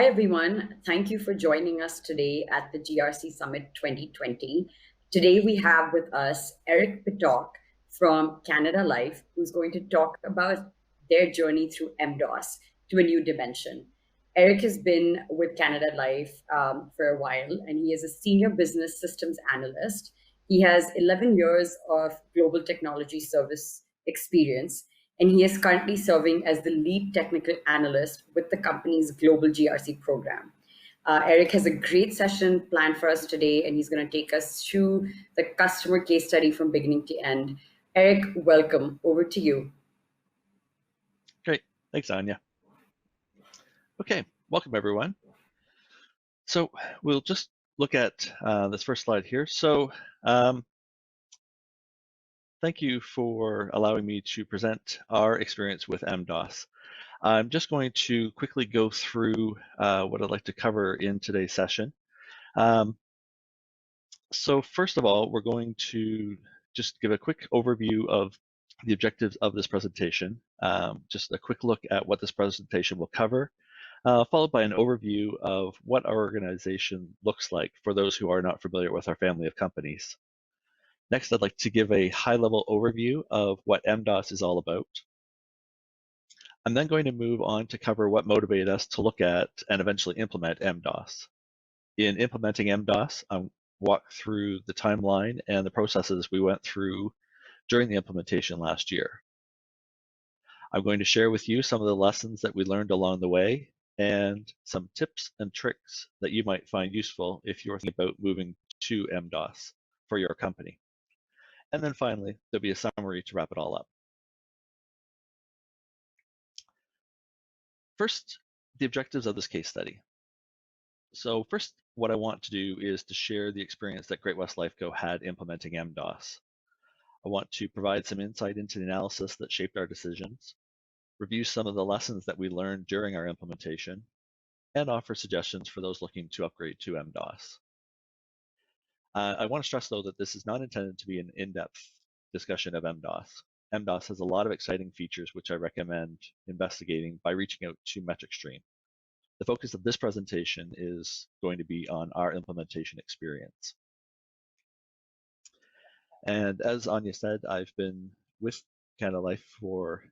Hi, everyone. Thank you for joining us today at the GRC Summit 2020. Today, we have with us Erik Pittock from Canada Life, who's going to talk about their journey through MDOS to a new dimension. Erik has been with Canada Life for a while, and he is a senior business systems analyst. He has 11 years of global technology service experience, and he is currently serving as the lead technical analyst with the company's global GRC program. Erik has a great session planned for us today, and he's going to take us through the customer case study from beginning to end. Erik, welcome. Over to you. Great. Thanks, Anya. Okay, welcome everyone. So we'll just look at this first slide here. So thank you for allowing me to present our experience with MDOS. I'm just going to quickly go through what I'd like to cover in today's session. So first of all, we're going to just give a quick overview of the objectives of this presentation, just a quick look at what this presentation will cover, followed by an overview of what our organization looks like for those who are not familiar with our family of companies. Next, I'd like to give a high-level overview of what MDOS is all about. I'm then going to move on to cover what motivated us to look at and eventually implement MDOS. In implementing MDOS, I'll walk through the timeline and the processes we went through during the implementation last year. I'm going to share with you some of the lessons that we learned along the way and some tips and tricks that you might find useful if you're thinking about moving to MDOS for your company. And then finally, there'll be a summary to wrap it all up. First, the objectives of this case study. So first, what I want to do is to share the experience that Great-West Lifeco had implementing MDOS. I want to provide some insight into the analysis that shaped our decisions, review some of the lessons that we learned during our implementation, and offer suggestions for those looking to upgrade to MDOS. I want to stress, though, that this is not intended to be an in-depth discussion of MDOS. MDOS has a lot of exciting features which I recommend investigating by reaching out to MetricStream. The focus of this presentation is going to be on our implementation experience. And as Anya said, I've been with Canada Life for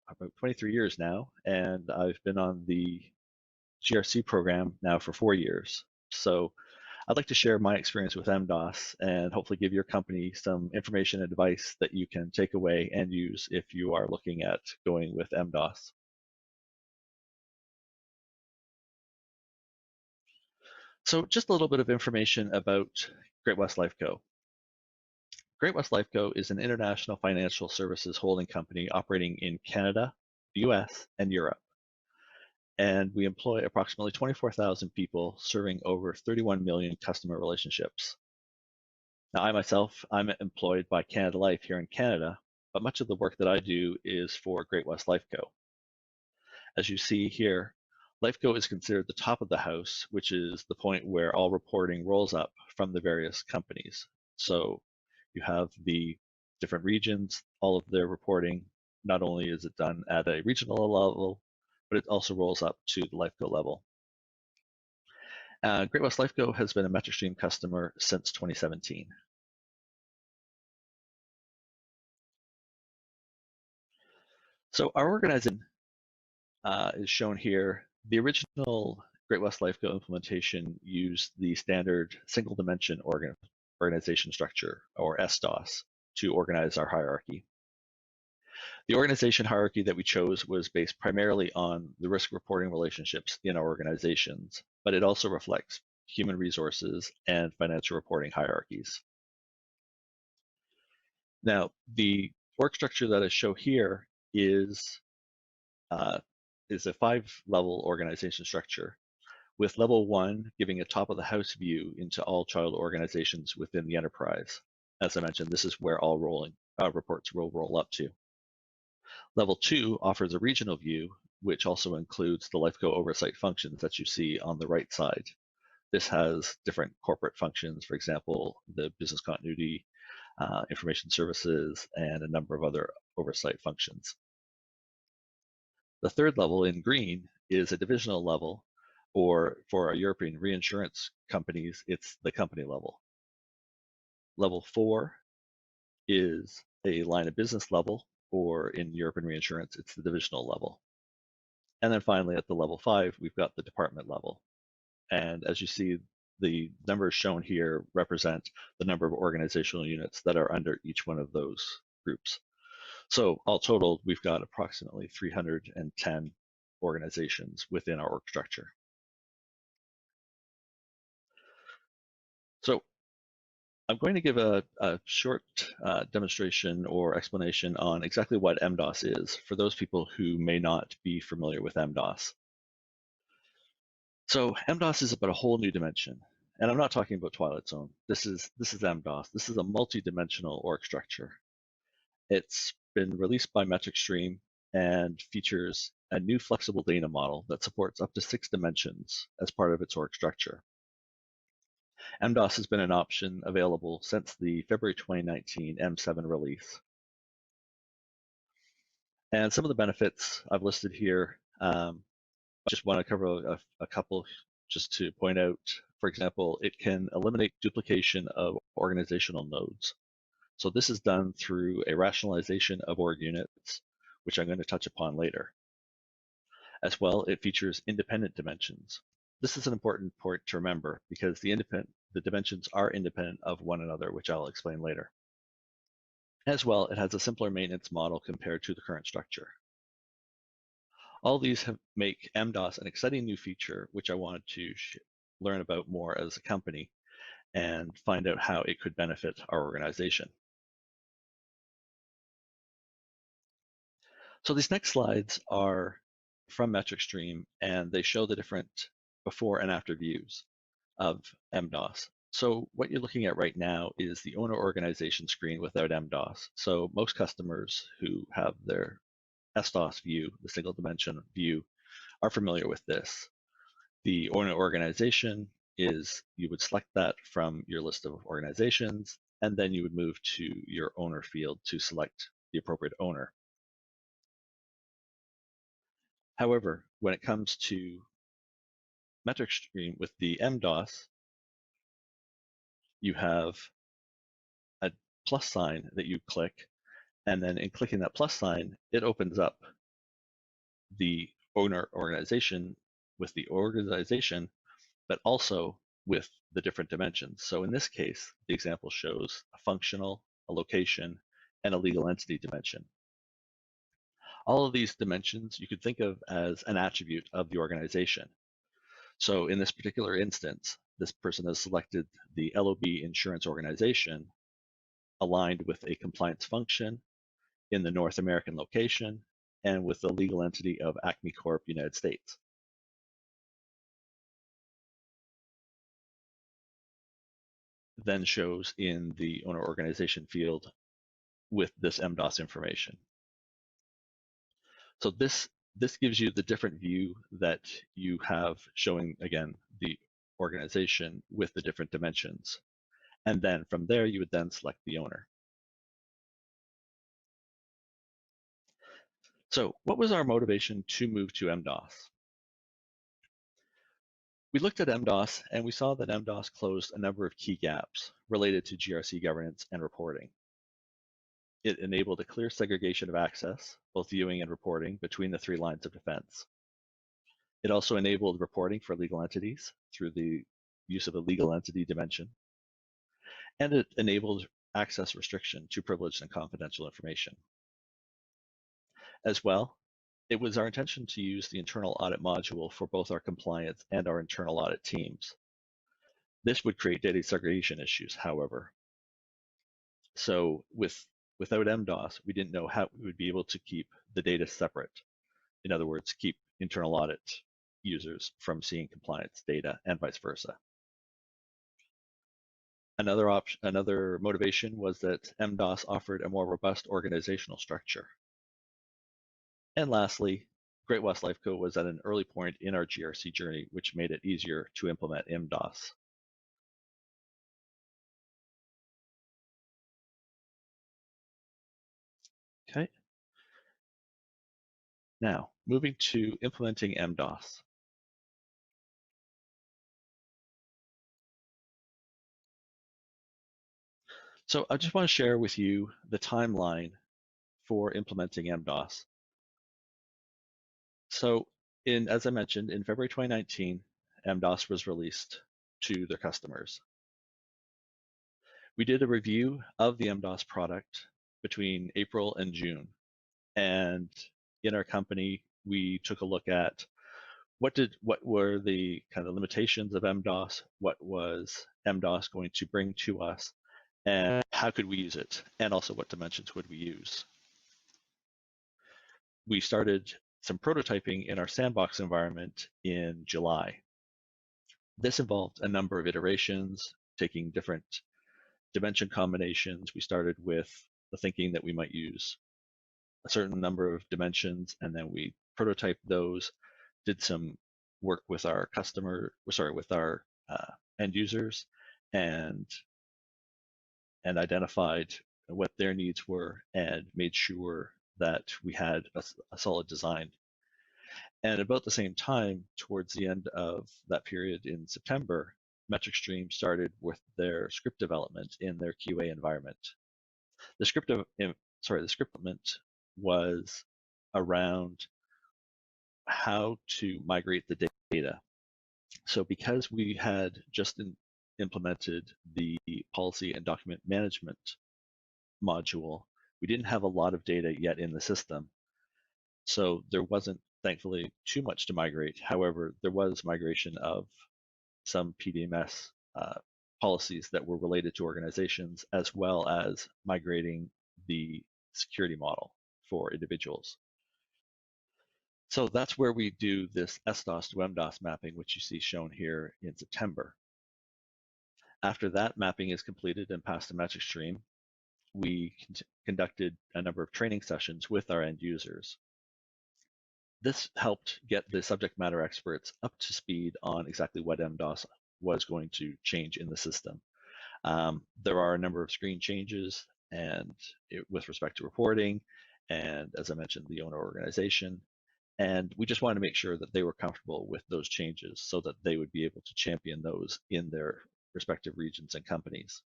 about 23 years now, and I've been on the GRC program now for 4 years. So I'd like to share my experience with MDOS and hopefully give your company some information and advice that you can take away and use if you are looking at going with MDOS. So just a little bit of information about Great-West Lifeco. Great-West Lifeco is an international financial services holding company operating in Canada, the US, and Europe. And we employ approximately 24,000 people serving over 31 million customer relationships. Now, I'm employed by Canada Life here in Canada, but much of the work that I do is for Great-West Lifeco. As you see here, Lifeco is considered the top of the house, which is the point where all reporting rolls up from the various companies. So you have the different regions, all of their reporting. Not only is it done at a regional level, but it also rolls up to the Lifeco level. Great-West Lifeco has been a MetricStream customer since 2017. So our organization is shown here. The original Great-West Lifeco implementation used the standard single dimension organization structure, or SDOS, to organize our hierarchy. The organization hierarchy that we chose was based primarily on the risk reporting relationships in our organizations, but it also reflects human resources and financial reporting hierarchies. Now, the org structure that I show here is a 5-level organization structure, with level 1 giving a top of the house view into all child organizations within the enterprise. As I mentioned, this is where all reports will roll up to. Level 2 offers a regional view, which also includes the Lifeco oversight functions that you see on the right side. This has different corporate functions, for example, the business continuity, information services, and a number of other oversight functions. The third level in green is a divisional level, or for our European reinsurance companies, it's the company level. Level 4 is a line of business level, or in European reinsurance, it's the divisional level. And then finally, at the level 5, we've got the department level. And as you see, the numbers shown here represent the number of organizational units that are under each one of those groups. So all totaled, we've got approximately 310 organizations within our org structure. So I'm going to give a short demonstration or explanation on exactly what MDOS is for those people who may not be familiar with MDOS. So MDOS is about a whole new dimension. And I'm not talking about Twilight Zone. This is MDOS. This is a multi-dimensional org structure. It's been released by Metric Stream and features a new flexible data model that supports up to 6 dimensions as part of its org structure. MDOS has been an option available since the February 2019 M7 release. And some of the benefits I've listed here, I just want to cover a couple just to point out. For example, it can eliminate duplication of organizational nodes. So this is done through a rationalization of org units, which I'm going to touch upon later. As well, it features independent dimensions. This is an important point to remember because the dimensions are independent of one another, which I'll explain later. As well, it has a simpler maintenance model compared to the current structure. All these make MDOS an exciting new feature, which I wanted to learn about more as a company and find out how it could benefit our organization. So these next slides are from Metric Stream, and they show the different before and after views of MDOS. So what you're looking at right now is the owner organization screen without MDOS. So most customers who have their SDOS view, the single dimension view, are familiar with this. The owner organization is, you would select that from your list of organizations, and then you would move to your owner field to select the appropriate owner. However, when it comes to Metric Stream with the MDOS, you have a plus sign that you click, and then in clicking that plus sign, it opens up the owner organization with the organization, but also with the different dimensions. So in this case, the example shows a functional, a location, and a legal entity dimension. All of these dimensions you could think of as an attribute of the organization. So in this particular instance, this person has selected the LOB insurance organization aligned with a compliance function in the North American location and with the legal entity of Acme Corp United States. Then shows in the owner organization field with this MDOS information. So this gives you the different view that you have showing, again, the organization with the different dimensions. And then from there, you would then select the owner. So what was our motivation to move to MDOS? We looked at MDOS and we saw that MDOS closed a number of key gaps related to GRC governance and reporting. It enabled a clear segregation of access, both viewing and reporting, between the 3 lines of defense. It also enabled reporting for legal entities through the use of a legal entity dimension. And it enabled access restriction to privileged and confidential information. As well, it was our intention to use the internal audit module for both our compliance and our internal audit teams. This would create data segregation issues, however. So without MDOS, we didn't know how we would be able to keep the data separate. In other words, keep internal audit users from seeing compliance data and vice versa. Another motivation was that MDOS offered a more robust organizational structure. And lastly, Great West Lifeco was at an early point in our GRC journey, which made it easier to implement MDOS. Okay. Now, moving to implementing MDOS. So I just want to share with you the timeline for implementing MDOS. So as I mentioned, in February 2019, MDOS was released to their customers. We did a review of the MDOS product between April and June. And in our company, we took a look at what were the kind of limitations of MDOS, what was MDOS going to bring to us, and how could we use it, and also what dimensions would we use. We started some prototyping in our sandbox environment in July. This involved a number of iterations, taking different dimension combinations. We started with the thinking that we might use a certain number of dimensions, and then we prototyped those, did some work with our end users, and identified what their needs were, and made sure that we had a solid design. And about the same time, towards the end of that period in September, MetricStream started with their script development in their QA environment. The script development was around how to migrate the data. So because we had just implemented the policy and document management module, we didn't have a lot of data yet in the system. So there wasn't, thankfully, too much to migrate. However, there was migration of some PDMS policies that were related to organizations, as well as migrating the security model for individuals. So that's where we do this SDOS to MDOS mapping, which you see shown here in September. After that mapping is completed and passed to MetricStream, we conducted a number of training sessions with our end users. This helped get the subject matter experts up to speed on exactly what MDOS was going to change in the system. There are a number of screen changes with respect to reporting, and as I mentioned, the owner organization. And we just wanted to make sure that they were comfortable with those changes so that they would be able to champion those in their respective regions and companies.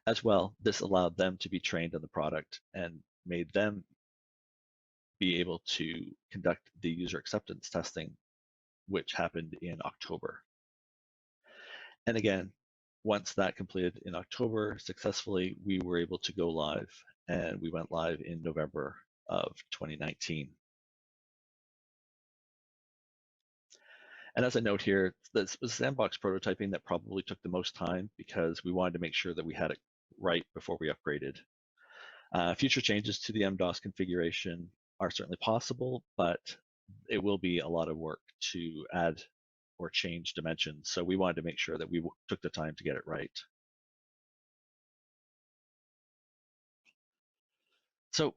As well, this allowed them to be trained on the product and made them be able to conduct the user acceptance testing, which happened in October. And again, once that completed in October successfully, we were able to go live, and we went live in November of 2019. And as I note here, this was sandbox prototyping that probably took the most time because we wanted to make sure that we had it right before we upgraded. Future changes to the MDOS configuration are certainly possible, but it will be a lot of work to add or change dimensions. So we wanted to make sure that we took the time to get it right. So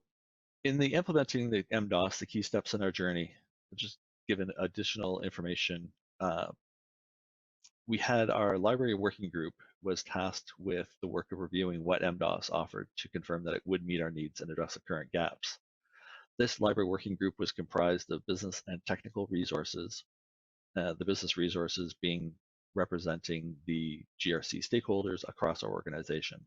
in the implementing the MDOS, the key steps in our journey, just given additional information, we had our library working group was tasked with the work of reviewing what MDOS offered to confirm that it would meet our needs and address the current gaps. This library working group was comprised of business and technical resources, the business resources being representing the GRC stakeholders across our organization.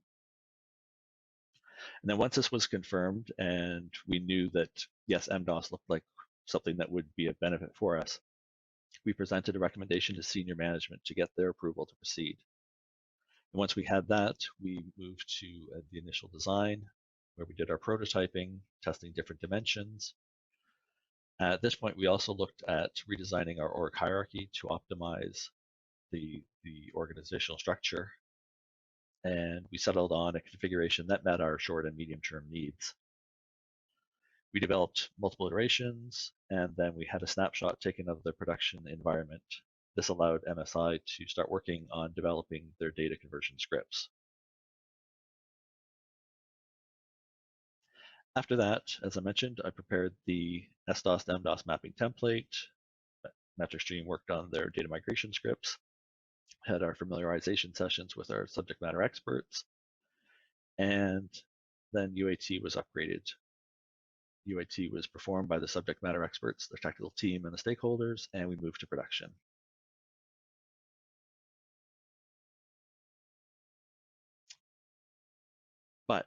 And then once this was confirmed and we knew that, yes, MDOS looked like something that would be a benefit for us, we presented a recommendation to senior management to get their approval to proceed. And once we had that, we moved to the initial design, where we did our prototyping, testing different dimensions. At this point, we also looked at redesigning our org hierarchy to optimize the organizational structure. And we settled on a configuration that met our short and medium-term needs. We developed multiple iterations, and then we had a snapshot taken of the production environment. This allowed MSI to start working on developing their data conversion scripts. After that, as I mentioned, I prepared the SDOS to MDOS mapping template. MetricStream worked on their data migration scripts, had our familiarization sessions with our subject matter experts, and then UAT was upgraded. UAT was performed by the subject matter experts, the technical team, and the stakeholders, and we moved to production. but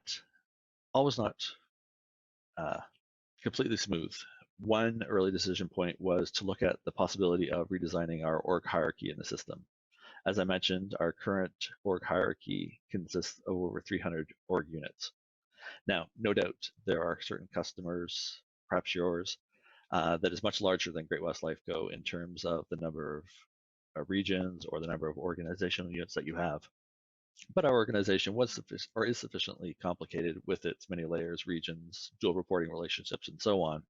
always not completely smooth. One early decision point was to look at the possibility of redesigning our org hierarchy in the system. As I mentioned, our current org hierarchy consists of over 300 org units. Now, no doubt there are certain customers, perhaps yours, that is much larger than Great West Lifeco in terms of the number of regions or the number of organizational units that you have. But our organization was or is sufficiently complicated with its many layers, regions, dual reporting relationships, and so on,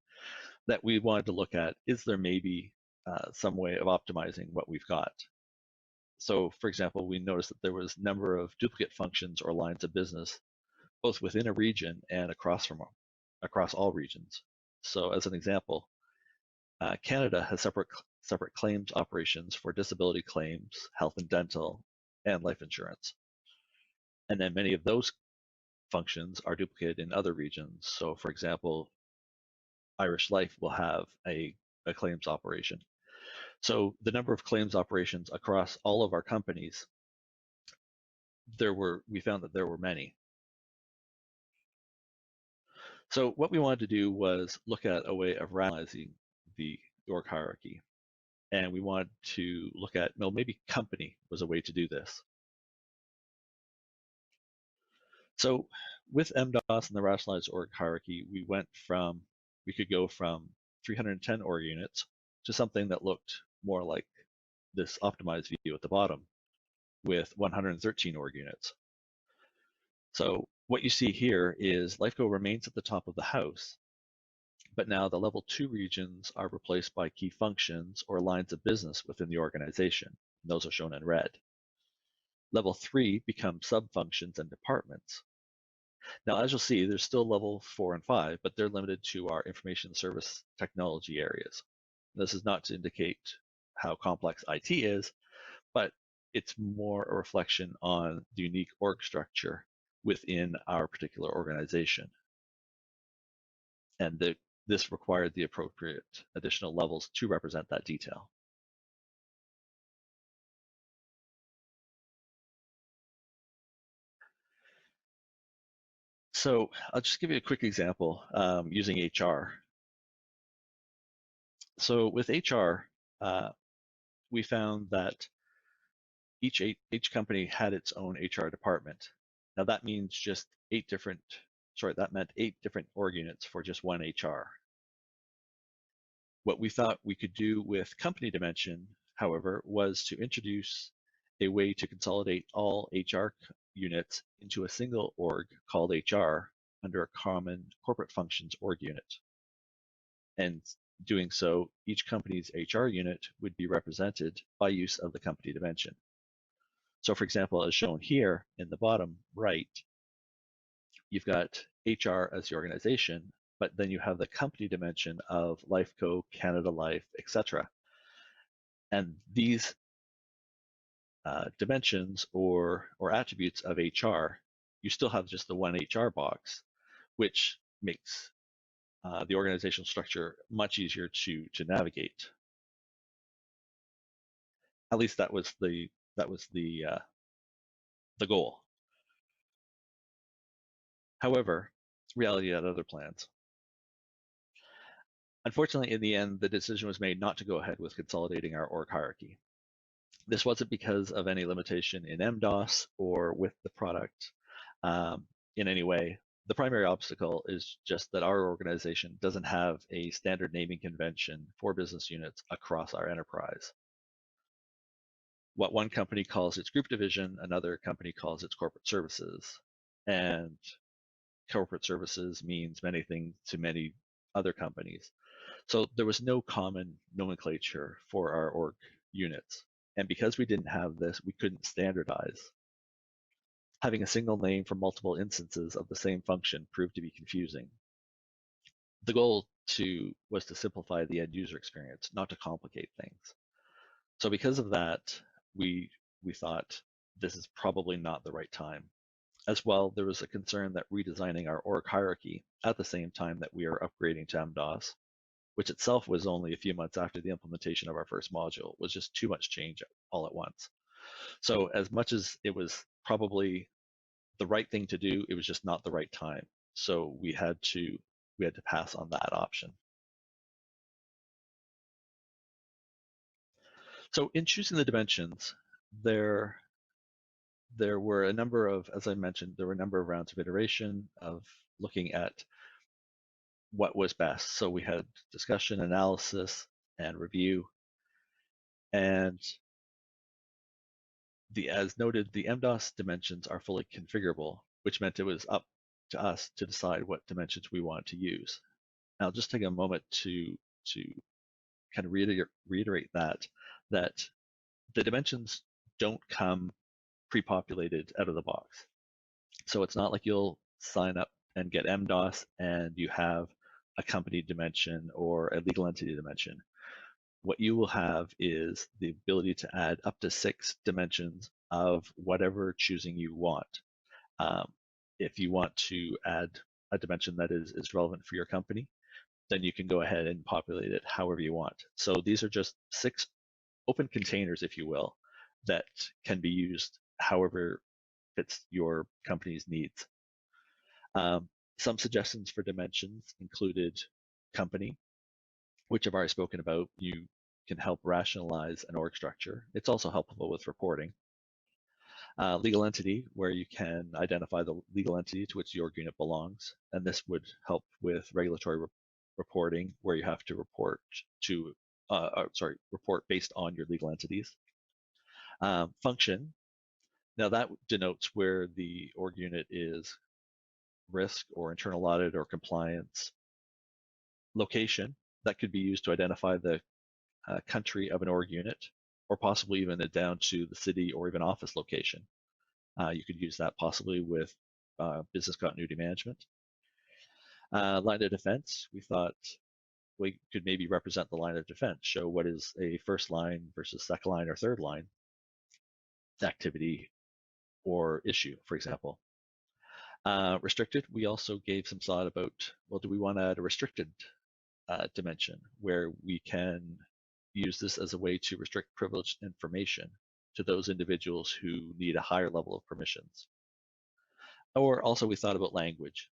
that we wanted to look at, is there maybe some way of optimizing what we've got? So, for example, we noticed that there was a number of duplicate functions or lines of business, both within a region and across all regions. So, as an example, Canada has separate claims operations for disability claims, health and dental, and life insurance. And then many of those functions are duplicated in other regions. So, for example, Irish Life will have a claims operation. So the number of claims operations across all of our companies, we found that there were many. So what we wanted to do was look at a way of rationalizing the org hierarchy. And we wanted to look at, well, maybe company was a way to do this. So with MDOS and the rationalized org hierarchy, we could go from 310 org units to something that looked more like this optimized view at the bottom with 113 org units. So what you see here is Lifeco remains at the top of the house, but now the level 2 regions are replaced by key functions or lines of business within the organization. Those are shown in red. Level 3 becomes sub-functions and departments. Now, as you'll see, there's still level 4 and 5, but they're limited to our information service technology areas. This is not to indicate how complex IT is, but it's more a reflection on the unique org structure within our particular organization. And this required the appropriate additional levels to represent that detail. So I'll just give you a quick example using HR. So with HR, we found that each company had its own HR department. Now that means that meant 8 different org units for just one HR. What we thought we could do with company dimension, however, was to introduce a way to consolidate all HR units into a single org called HR under a common corporate functions org unit. And doing so, each company's HR unit would be represented by use of the company dimension. So for example, as shown here in the bottom right, you've got HR as the organization, but then you have the company dimension of Lifeco, Canada Life, etc. And these dimensions or attributes of HR, you still have just the one HR box, which makes the organizational structure much easier to navigate. At least that was the goal. However, reality had other plans. Unfortunately, in the end, the decision was made not to go ahead with consolidating our org hierarchy. This wasn't because of any limitation in MDOS or with the product in any way. The primary obstacle is just that our organization doesn't have a standard naming convention for business units across our enterprise. What one company calls its group division, another company calls its corporate services. And corporate services means many things to many other companies. So there was no common nomenclature for our org units. And because we didn't have this, we couldn't standardize. Having a single name for multiple instances of the same function proved to be confusing. The goal was to simplify the end user experience, not to complicate things. So because of that, we thought this is probably not the right time. As well, there was a concern that redesigning our org hierarchy at the same time that we are upgrading to MDOS, which itself was only a few months after the implementation of our first module, was just too much change all at once. So as much as it was probably the right thing to do. It was just not the right time. So we had to pass on that option. So in choosing the dimensions, there were a number of, as I mentioned, there were a number of rounds of iteration of looking at what was best. So we had discussion, analysis, and review. And as noted, the MDOS dimensions are fully configurable, which meant it was up to us to decide what dimensions we want to use. I'll just take a moment to kind of reiterate that the dimensions don't come pre-populated out of the box. So it's not like you'll sign up and get MDOS and you have a company dimension or a legal entity dimension. What you will have is the ability to add up to 6 dimensions of whatever choosing you want. If you want to add a dimension that is relevant for your company, then you can go ahead and populate it however you want. So these are just 6 open containers, if you will, that can be used however fits your company's needs. Some suggestions for dimensions included company, which I've already spoken about. You can help rationalize an org structure. It's also helpful with reporting. Legal entity, where you can identify the legal entity to which the org unit belongs, and this would help with regulatory reporting, where you have to report to, report based on your legal entities. Function, now that denotes where the org unit is risk or internal audit or compliance. Location, that could be used to identify the country of an org unit, or possibly even down to the city or even office location. You could use that possibly with business continuity management. Line of defense, we thought we could maybe represent the line of defense, show what is a first line versus second line or third line activity or issue, for example. Restricted, we also gave some thought about, well, do we want to add a restricted dimension where we can use this as a way to restrict privileged information to those individuals who need a higher level of permissions? Or also we thought about language.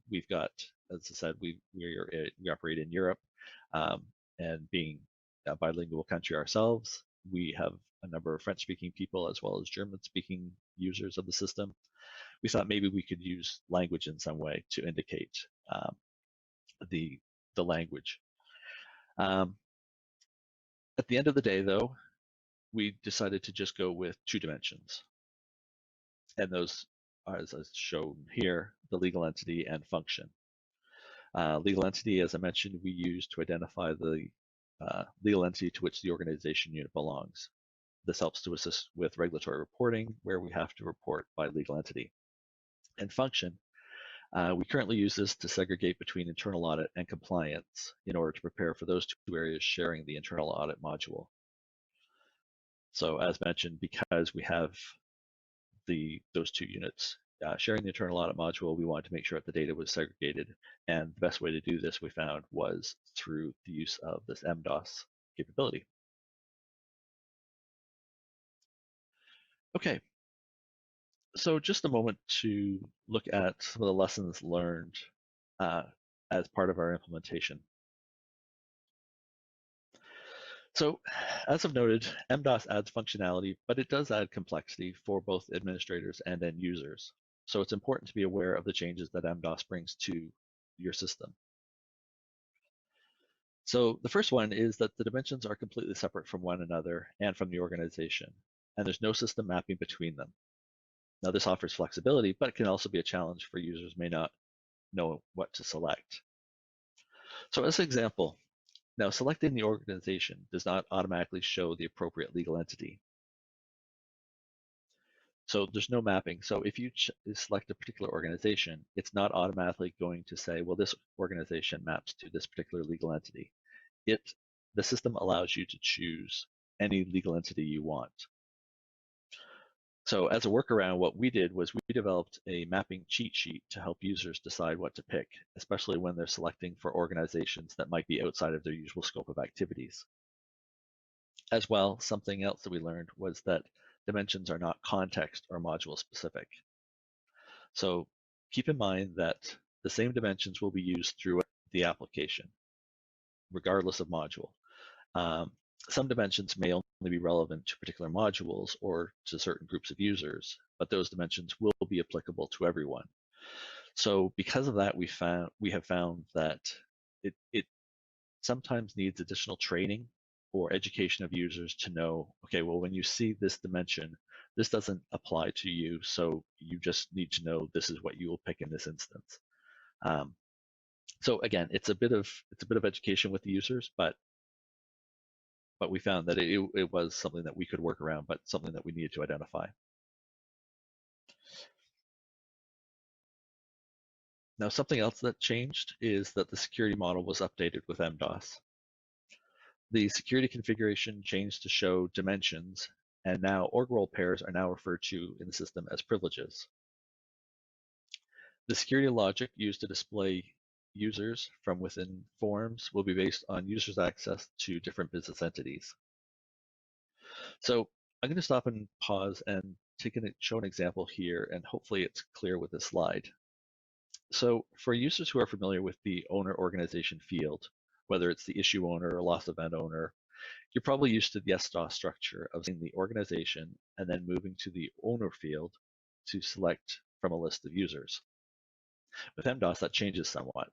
We've got, as I said, we operate in Europe, and being a bilingual country ourselves, we have a number of French-speaking people as well as German-speaking users of the system. We thought maybe we could use language in some way to indicate the language. At the end of the day, though, we decided to just go with 2 dimensions, and those are, as shown here, the legal entity and function. Legal entity, as I mentioned, we use to identify the legal entity to which the organization unit belongs. This helps to assist with regulatory reporting, where we have to report by legal entity. And function, we currently use this to segregate between internal audit and compliance in order to prepare for those 2 areas sharing the internal audit module. So as mentioned, because we have those 2 units sharing the internal audit module, we wanted to make sure that the data was segregated. And the best way to do this, we found, was through the use of this MDOS capability. Okay, so just a moment to look at some of the lessons learned as part of our implementation. So, as I've noted, MDOS adds functionality, but it does add complexity for both administrators and end users. So it's important to be aware of the changes that MDOS brings to your system. So the first one is that the dimensions are completely separate from one another and from the organization, and there's no system mapping between them. Now this offers flexibility, but it can also be a challenge for users who may not know what to select. So as an example, now selecting the organization does not automatically show the appropriate legal entity. So there's no mapping. So if you select a particular organization, it's not automatically going to say, well, this organization maps to this particular legal entity. The system allows you to choose any legal entity you want. So as a workaround, what we did was we developed a mapping cheat sheet to help users decide what to pick, especially when they're selecting for organizations that might be outside of their usual scope of activities. As well, something else that we learned was that dimensions are not context or module specific. So keep in mind that the same dimensions will be used throughout the application, regardless of module. Um, some dimensions may only be relevant to particular modules or to certain groups of users, but those dimensions will be applicable to everyone. So because of that, we have found that it sometimes needs additional training or education of users to know, okay, well, when you see this dimension, this doesn't apply to you, so you just need to know this is what you will pick in this instance. Um, so again, it's a bit of education with the users, but we found that it was something that we could work around, but something that we needed to identify. Now, something else that changed is that the security model was updated with MDOS. The security configuration changed to show dimensions, and now org role pairs are now referred to in the system as privileges. The security logic used to display users from within forms will be based on users' access to different business entities. So I'm going to stop and pause and show an example here, and hopefully it's clear with this slide. So for users who are familiar with the owner organization field, whether it's the issue owner or loss event owner, you're probably used to the SDOS structure of seeing the organization and then moving to the owner field to select from a list of users. With MDOS, that changes somewhat.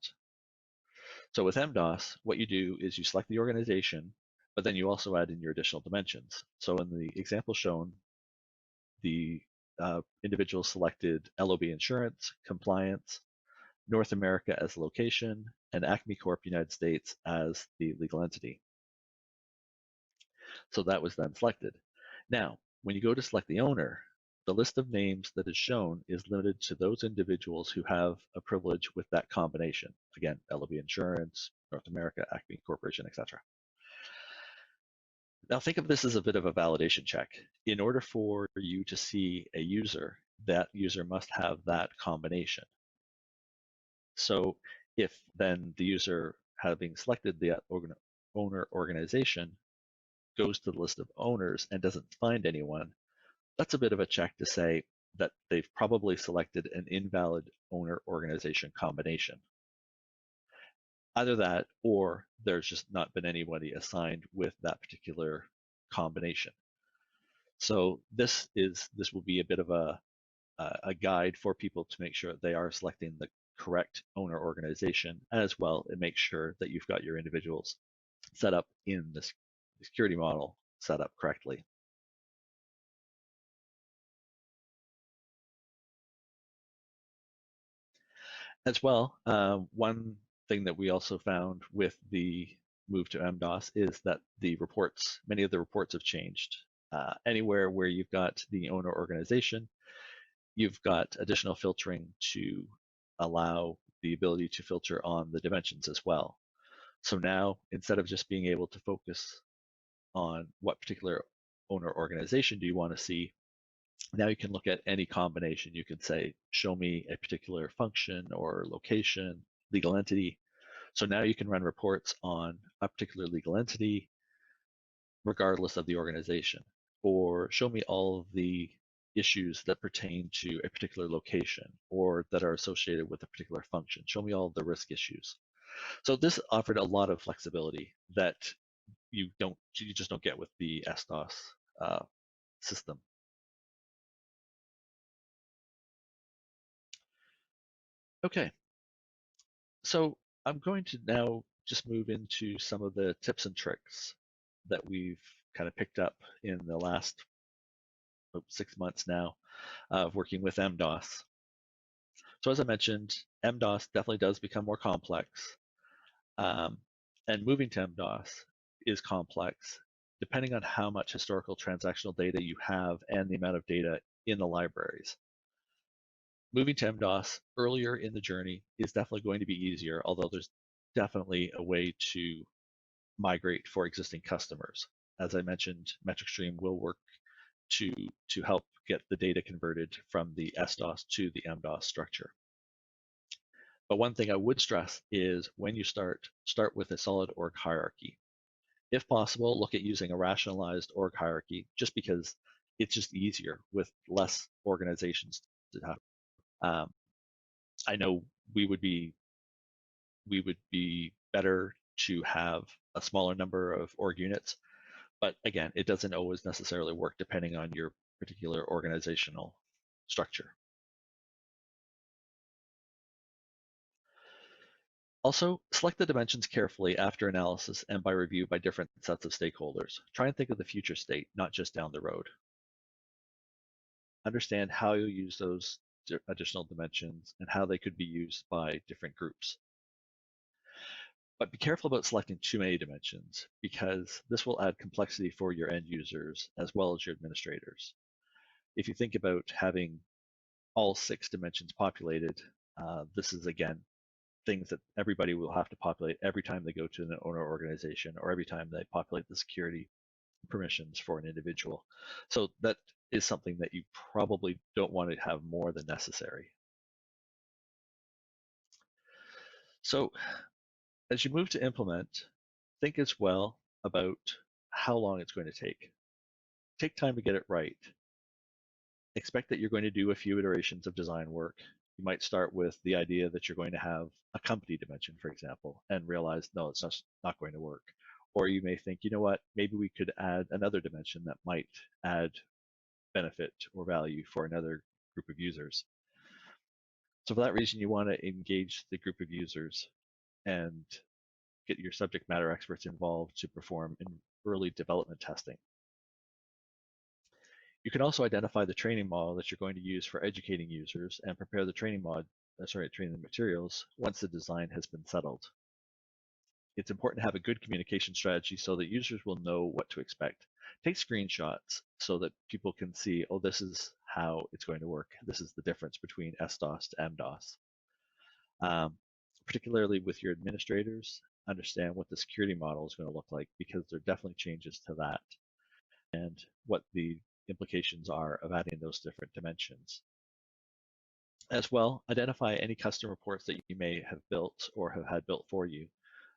So with MDOS, what you do is you select the organization, but then you also add in your additional dimensions. So in the example shown, the individual selected LOB insurance, compliance, North America as location, and Acme Corp United States as the legal entity. So that was then selected. Now, when you go to select the owner, the list of names that is shown is limited to those individuals who have a privilege with that combination. Again, LOB Insurance, North America, Acme Corporation, etc. Now think of this as a bit of a validation check. In order for you to see a user, that user must have that combination. So if then the user, having selected the owner organization, goes to the list of owners and doesn't find anyone, that's a bit of a check to say that they've probably selected an invalid owner organization combination. Either that, or there's just not been anybody assigned with that particular combination. So this will be a bit of a guide for people to make sure that they are selecting the correct owner organization, as well and make sure that you've got your individuals set up in the security model set up correctly. As well, one thing that we also found with the move to MDOS is that many of the reports have changed. Anywhere where you've got the owner organization, you've got additional filtering to allow the ability to filter on the dimensions as well. So now, instead of just being able to focus on what particular owner organization do you want to see, now you can look at any combination. You can say, show me a particular function or location, legal entity. So now you can run reports on a particular legal entity, regardless of the organization, or show me all of the issues that pertain to a particular location or that are associated with a particular function. Show me all of the risk issues. So this offered a lot of flexibility that you just don't get with the SDOS system. Okay, so I'm going to now just move into some of the tips and tricks that we've kind of picked up in the last 6 months now of working with MDOS. So as I mentioned, MDOS definitely does become more complex, and moving to MDOS is complex depending on how much historical transactional data you have and the amount of data in the libraries. Moving to MDOS earlier in the journey is definitely going to be easier, although there's definitely a way to migrate for existing customers. As I mentioned, MetricStream will work to help get the data converted from the SDOS to the MDOS structure. But one thing I would stress is when you start with a solid org hierarchy. If possible, look at using a rationalized org hierarchy just because it's just easier with less organizations to have. Um, I know we would be better to have a smaller number of org units, but again, it doesn't always necessarily work depending on your particular organizational structure. Also, select the dimensions carefully after analysis and by review by different sets of stakeholders. Try and think of the future state, not just down the road. Understand how you'll use those additional dimensions and how they could be used by different groups. But be careful about selecting too many dimensions, because this will add complexity for your end users as well as your administrators. If you think about having all 6 dimensions populated, this is again things that everybody will have to populate every time they go to an owner organization or every time they populate the security permissions for an individual. So that is something that you probably don't want to have more than necessary. So as you move to implement, think as well about how long it's going to take. Take time to get it right. Expect that you're going to do a few iterations of design work. You might start with the idea that you're going to have a company dimension, for example, and realize, no, it's just not going to work. Or you may think, you know what, maybe we could add another dimension that might add benefit or value for another group of users. So for that reason, you want to engage the group of users and get your subject matter experts involved to perform in early development testing. You can also identify the training model that you're going to use for educating users and prepare the training materials once the design has been settled. It's important to have a good communication strategy so that users will know what to expect. Take screenshots so that people can see, oh, this is how it's going to work. This is the difference between SDOS to MDOS. Particularly with your administrators, understand what the security model is going to look like, because there are definitely changes to that and what the implications are of adding those different dimensions. As well, identify any custom reports that you may have built or have had built for you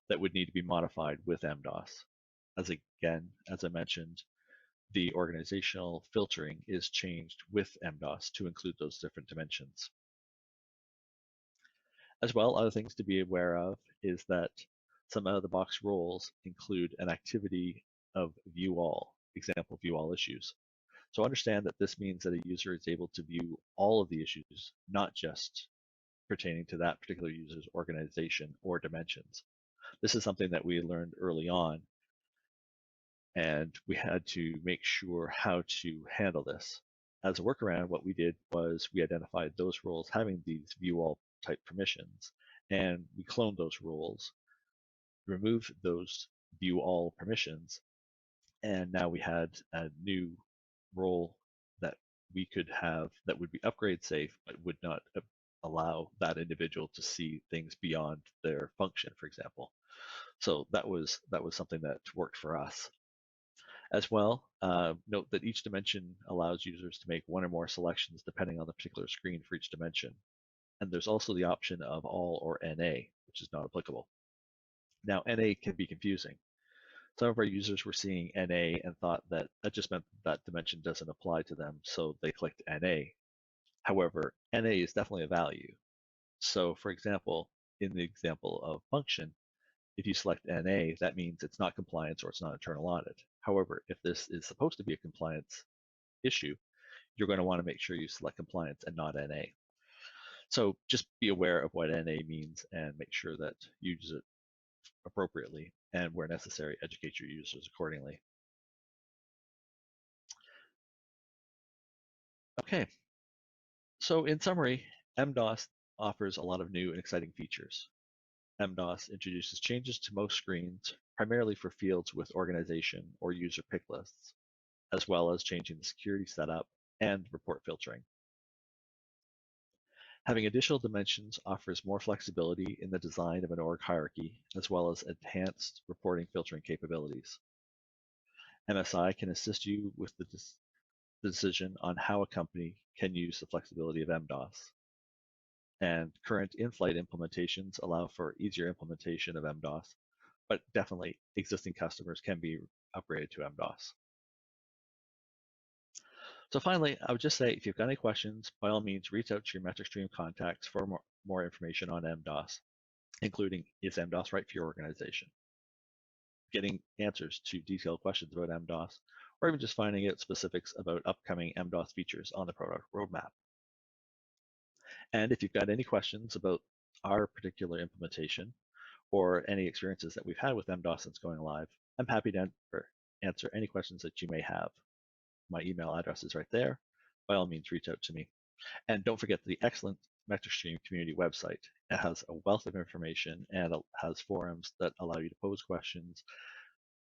that would need to be modified with MDOS. As I mentioned, the organizational filtering is changed with MDOS to include those different dimensions. As well, other things to be aware of is that some out-of-the-box roles include an activity of view all, example, view all issues. So understand that this means that a user is able to view all of the issues, not just pertaining to that particular user's organization or dimensions. This is something that we learned early on, and we had to make sure how to handle this. As a workaround, what we did was we identified those roles having these view all type permissions, and we cloned those roles, removed those view all permissions, and now we had a new role that we could have that would be upgrade safe, but would not allow that individual to see things beyond their function, for example. So that was something that worked for us. As well, note that each dimension allows users to make one or more selections depending on the particular screen for each dimension. And there's also the option of all or NA, which is not applicable. Now, NA can be confusing. Some of our users were seeing NA and thought that that just meant that dimension doesn't apply to them, so they clicked NA. However, NA is definitely a value. So for example, in the example of function, if you select NA, that means it's not compliance or it's not internal audit. However, if this is supposed to be a compliance issue, you're going to want to make sure you select compliance and not NA. So just be aware of what NA means and make sure that you use it appropriately, and where necessary, educate your users accordingly. Okay, so in summary, MDOS offers a lot of new and exciting features. MDOS introduces changes to most screens, primarily for fields with organization or user pick lists, as well as changing the security setup and report filtering. Having additional dimensions offers more flexibility in the design of an org hierarchy, as well as enhanced reporting filtering capabilities. MSI can assist you with the decision on how a company can use the flexibility of MDOS. And current in-flight implementations allow for easier implementation of MDOS, but definitely existing customers can be upgraded to MDOS. So finally, I would just say, if you've got any questions, by all means, reach out to your metric stream contacts for more information on MDOS, including, is MDOS right for your organization? Getting answers to detailed questions about MDOS, or even just finding out specifics about upcoming MDOS features on the product roadmap. And if you've got any questions about our particular implementation or any experiences that we've had with MDOS since going live, I'm happy to answer any questions that you may have. My email address is right there. By all means, reach out to me. And don't forget the excellent MetricStream community website. It has a wealth of information and it has forums that allow you to pose questions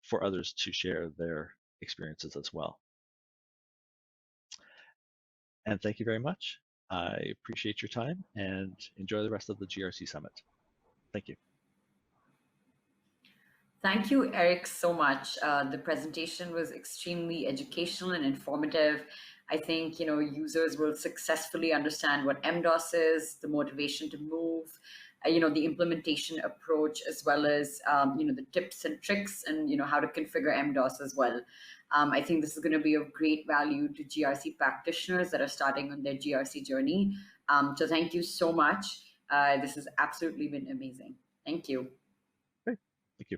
for others to share their experiences as well. And thank you very much. I appreciate your time and enjoy the rest of the GRC Summit. Thank you. Thank you, Erik, so much. The presentation was extremely educational and informative. I think users will successfully understand what MDOS is, the motivation to move, the implementation approach, as well as the tips and tricks, and how to configure MDOS as well. I think this is going to be of great value to GRC practitioners that are starting on their GRC journey. So thank you so much. This has absolutely been amazing. Thank you. Great. Thank you.